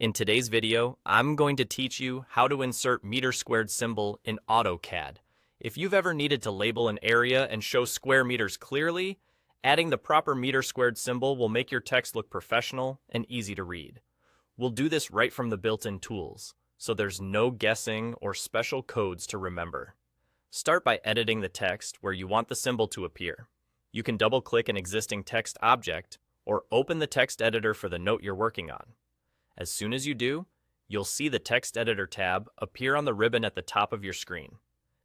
In today's video, I'm going to teach you how to insert meter squared symbol in AutoCAD. If you've ever needed to label an area and show square meters clearly, adding the proper meter squared symbol will make your text look professional and easy to read. We'll do this right from the built-in tools, so there's no guessing or special codes to remember. Start by editing the text where you want the symbol to appear. You can double-click an existing text object or open the text editor for the note you're working on. As soon as you do, you'll see the Text Editor tab appear on the ribbon at the top of your screen.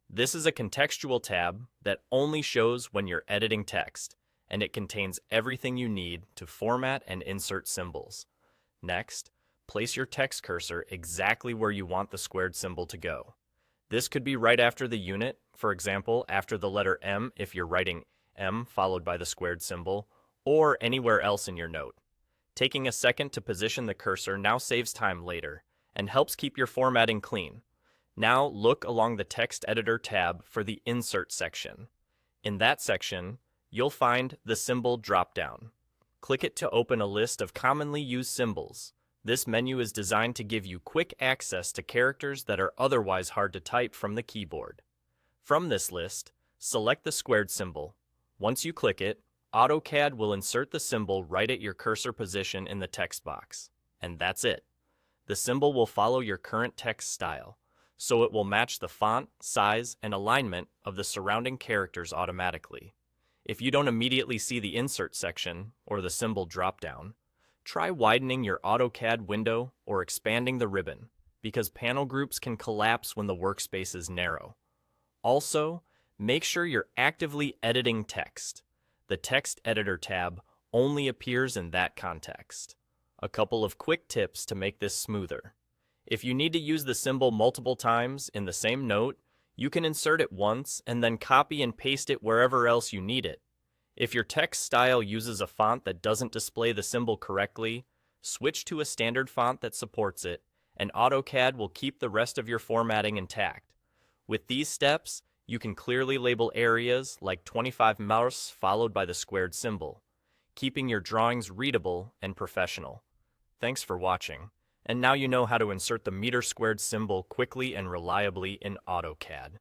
This is a contextual tab that only shows when you're editing text, and it contains everything you need to format and insert symbols. Next, place your text cursor exactly where you want the squared symbol to go. This could be right after the unit, for example, after the letter M if you're writing M followed by the squared symbol, or anywhere else in your note. Taking a second to position the cursor now saves time later and helps keep your formatting clean. Now look along the Text Editor tab for the Insert section. In that section, you'll find the Symbol dropdown. Click it to open a list of commonly used symbols. This menu is designed to give you quick access to characters that are otherwise hard to type from the keyboard. From this list, select the squared symbol. Once you click it, AutoCAD will insert the symbol right at your cursor position in the text box. And that's it. The symbol will follow your current text style, so it will match the font, size, and alignment of the surrounding characters automatically. If you don't immediately see the Insert section, or the symbol dropdown, try widening your AutoCAD window or expanding the ribbon, because panel groups can collapse when the workspace is narrow. Also, make sure you're actively editing text. The Text Editor tab only appears in that context. A couple of quick tips to make this smoother. If you need to use the symbol multiple times in the same note, you can insert it once and then copy and paste it wherever else you need it. If your text style uses a font that doesn't display the symbol correctly, switch to a standard font that supports it, and AutoCAD will keep the rest of your formatting intact. With these steps, you can clearly label areas like 25 mouse followed by the squared symbol, keeping your drawings readable and professional. Thanks for watching, and now you know how to insert the meter squared symbol quickly and reliably in AutoCAD.